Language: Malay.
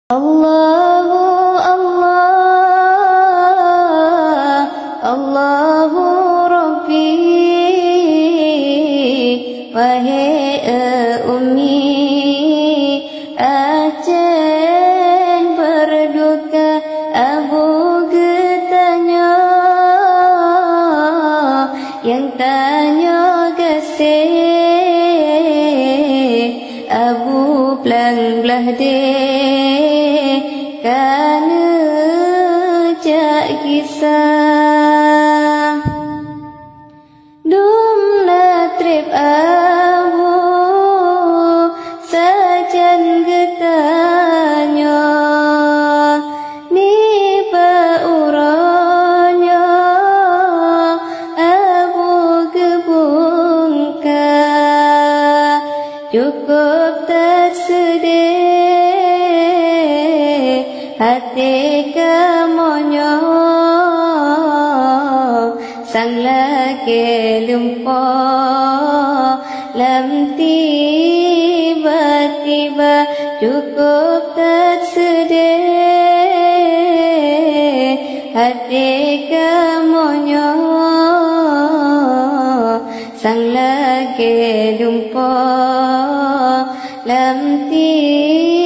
Allahu Allah, Allahu Rabbi, wahai Ummi Aceh berduka Abu getanya, yang tanya kasih Abu pelang belah deh kana cak kisah dum natrip Abu sajan getanya ni pauranya Abu gebungka cukup tersedih hati kamunya, sang laki lumpur lam tiba-tiba cukup tersedih hati kamunya, sang laki lumpur lam tiba-tiba.